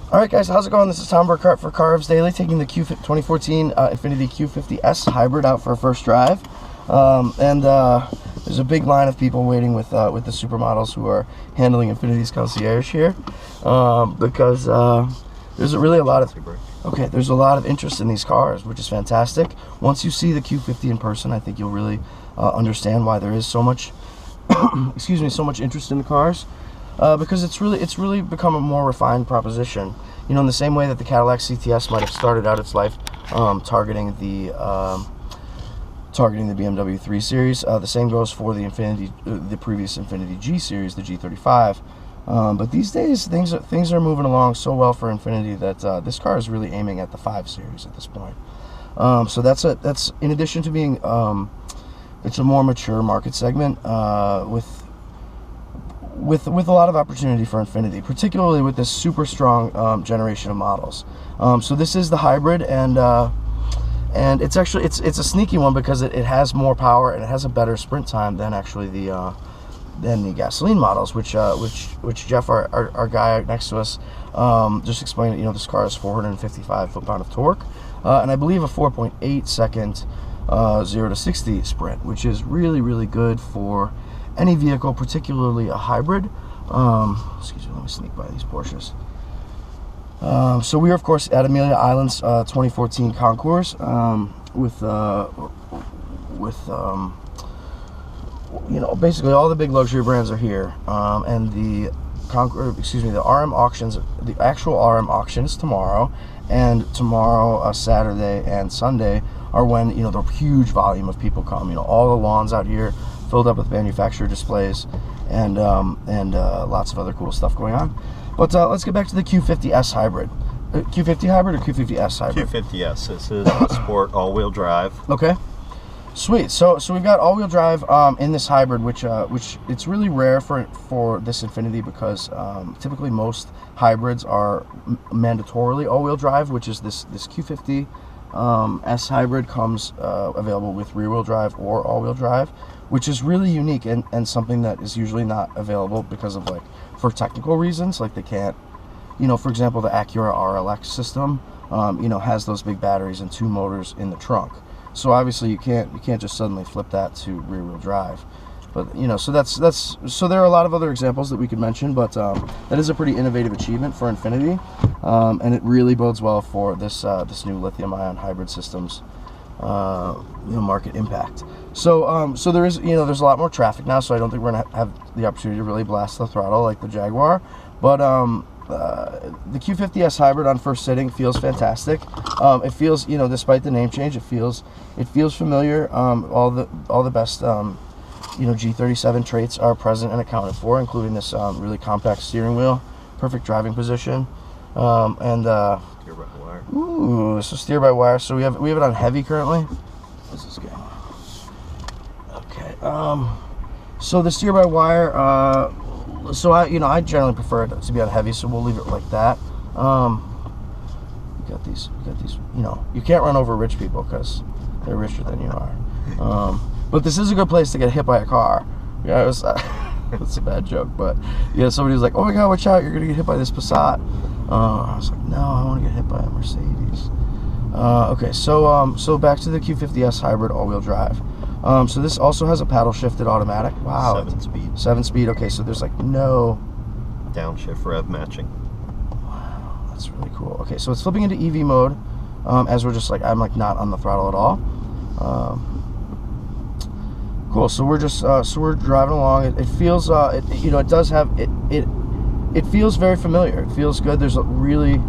Alright guys, how's it going? This is Tom Burkart for Car Revs Daily, taking the 2014 INFINITI Q50S hybrid out for a first drive. There's a big line of people waiting with the supermodels who are handling Infiniti's concierge here, because there's really a lot of there's a lot of interest in these cars, which is fantastic. Once you see the Q50 in person, I think you'll really understand why there is so much excuse me, so much interest in the cars. Because it's really become a more refined proposition. You know, in the same way that the Cadillac CTS might have started out its life targeting the BMW 3 Series. The same goes for the the previous Infiniti G Series, the G35. But these days, things are moving along so well for Infiniti that this car is really aiming at the 5 Series at this point. So that's in addition to being it's a more mature market segment with a lot of opportunity for Infiniti, particularly with this super strong generation of models. So this is the hybrid, and it's actually it's a sneaky one because it has more power and it has a better sprint time than actually the gasoline models, which Jeff, our guy next to us, just explained. You know, this car has 455 foot-pound of torque, and I believe a 4.8 second 0 to 60 sprint, which is really good for any vehicle, particularly a hybrid. Excuse me, let me sneak by these Porsches. So we are, of course, at Amelia Island's 2014 Concours with you know, basically all the big luxury brands are here, and the RM auctions, the actual RM auction is tomorrow, and tomorrow, Saturday and Sunday are when, you know, the huge volume of people come. You know, all the lawns out here filled up with manufacturer displays and lots of other cool stuff going on. But let's get back to the Q50S hybrid. Q50 hybrid or Q50S hybrid? Q50S. This is a sport all-wheel drive. Okay, sweet. So we've got all-wheel drive in this hybrid, which it's really rare for this Infiniti, because typically most hybrids are mandatorily all-wheel drive, which is this Q50 S hybrid comes available with rear-wheel drive or all-wheel drive, which is really unique and something that is usually not available because of, like, for technical reasons. Like, they can't, you know, for example, the Acura RLX system, you know, has those big batteries and 2 motors in the trunk. So obviously you can't just suddenly flip that to rear-wheel drive. But, you know, so so there are a lot of other examples that we could mention, but that is a pretty innovative achievement for Infiniti, and it really bodes well for this new lithium-ion hybrid systems market impact. So so there is, you know, there's a lot more traffic now, so I don't think we're gonna have the opportunity to really blast the throttle like the Jaguar. But the Q50S hybrid on first sitting feels fantastic. It feels, you know, despite the name change, it feels familiar. All the best you know, G37 traits are present and accounted for, including this really compact steering wheel, perfect driving position, and Steer by wire. Ooh, so steer by wire. So we have it on heavy currently. What's this game? Okay. So the steer by wire. So I generally prefer it to be on heavy, so we'll leave it like that. We got these. You know, you can't run over rich people because they're richer than you are. But this is a good place to get hit by a car. Yeah, it was. That's a bad joke, but yeah, somebody was like, "Oh my God, watch out! You're gonna get hit by this Passat." I was like, "No, I want to get hit by a Mercedes." Okay, so back to the Q50S hybrid all-wheel drive. So this also has a paddle shifted automatic. Wow, 7-speed. 7-speed. Okay, so there's like no downshift rev matching. Wow, that's really cool. Okay, so it's flipping into EV mode as we're just like, I'm like not on the throttle at all. Cool. So we're just so we're driving along. It feels you know, it does have it feels very familiar. It feels good. There's a very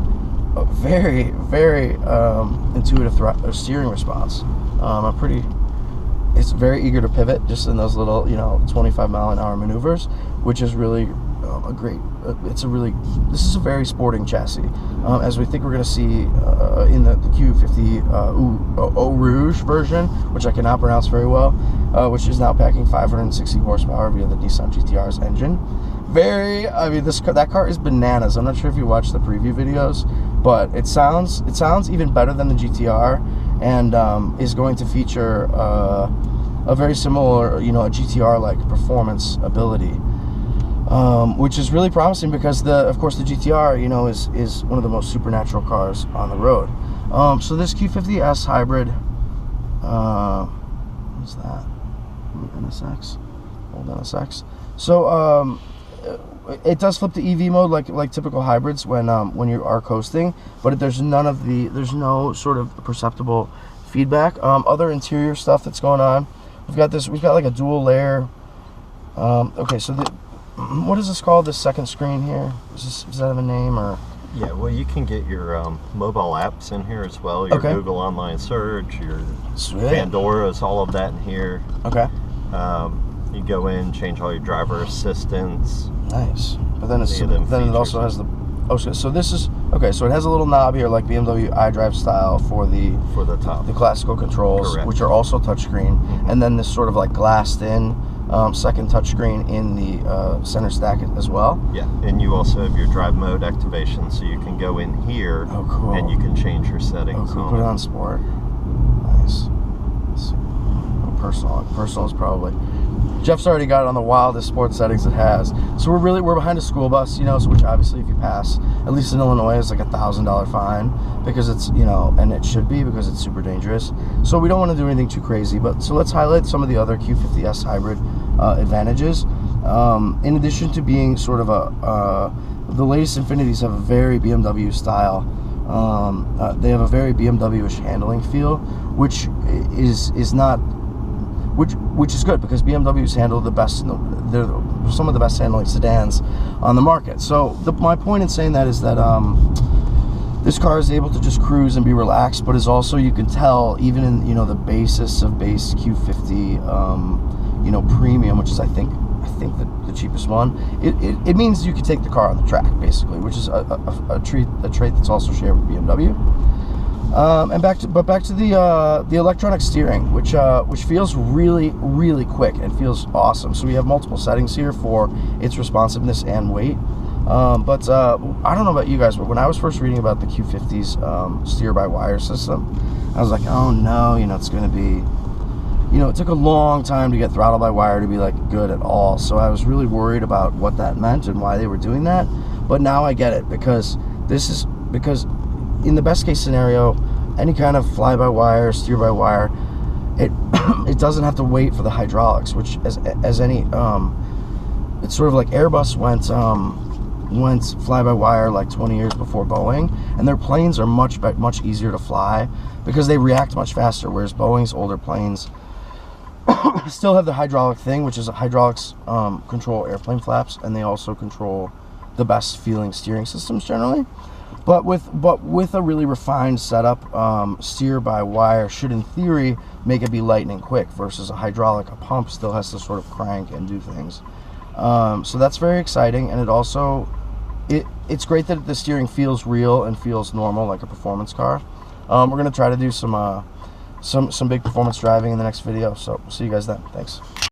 intuitive steering response. It's very eager to pivot just in those little, you know, 25-mile-an-hour maneuvers, which is really a great. This is a very sporting chassis, as we think we're going to see in the Q50 Eau Rouge version, which I cannot pronounce very well, which is now packing 560 horsepower via the Nissan GT-R's engine. I mean, that car is bananas. I'm not sure if you watched the preview videos, but it sounds even better than the GT-R, and is going to feature a very similar, you know, a GT-R like performance ability. which is really promising because of course the GTR, you know, is one of the most supernatural cars on the road. So this Q50S hybrid, what's that? NSX, old NSX. So it does flip to EV mode like typical hybrids when you are coasting, but there's no sort of perceptible feedback. Other interior stuff that's going on. We've got like a dual layer. Okay, so what is this called? This second screen here? Does that have a name or? Yeah, well, you can get your mobile apps in here as well. Your Google online search, your Pandora's, all of that in here. Okay. You go in, change all your driver assistance. Nice. But then it also has the. Oh, so this is okay. So it has a little knob here, like BMW iDrive style, for the top, the classical controls, correct, which are also touchscreen, and then this sort of like glassed-in second touchscreen in the center stack as well. Yeah, and you also have your drive mode activation, so you can go in here. Oh, cool. And you can change your settings. Oh, cool. Put it on sport. Nice. Personal is probably. Jeff's already got it on the wildest sports settings it has. So we're behind a school bus, you know, which obviously if you pass, at least in Illinois, is like $1,000 fine because it's, you know, and it should be because it's super dangerous. So we don't want to do anything too crazy. But so let's highlight some of the other Q50S hybrid advantages. In addition to being sort of the latest Infinitis have a very BMW style. They have a very BMW-ish handling feel, which is not. Which is good because BMW's handle the best. They're some of the best handling sedans on the market. So my point in saying that is that this car is able to just cruise and be relaxed, but is also, you can tell, even in, you know, the basis of base Q50, you know, premium, which is I think the cheapest one. It means you can take the car on the track basically, which is a trait that's also shared with BMW. And back to the electronic steering, which feels really quick and feels awesome. So we have multiple settings here for its responsiveness and weight. But I don't know about you guys, but when I was first reading about the Q50's steer-by-wire system, I was like, oh no, you know, it's going to be, you know, it took a long time to get throttle-by-wire to be like good at all. So I was really worried about what that meant and why they were doing that. But now I get it, because in the best case scenario, any kind of fly-by-wire, steer-by-wire, it doesn't have to wait for the hydraulics, which as any it's sort of like Airbus went fly-by-wire like 20 years before Boeing, and their planes are much easier to fly because they react much faster, whereas Boeing's older planes still have the hydraulic thing, which is hydraulics control airplane flaps, and they also control the best feeling steering systems generally. But with a really refined setup, steer-by-wire should, in theory, make it be lightning quick, versus a hydraulic. A pump still has to sort of crank and do things. So that's very exciting, and it's great that the steering feels real and feels normal, like a performance car. We're going to try to do some big performance driving in the next video, so we'll see you guys then. Thanks.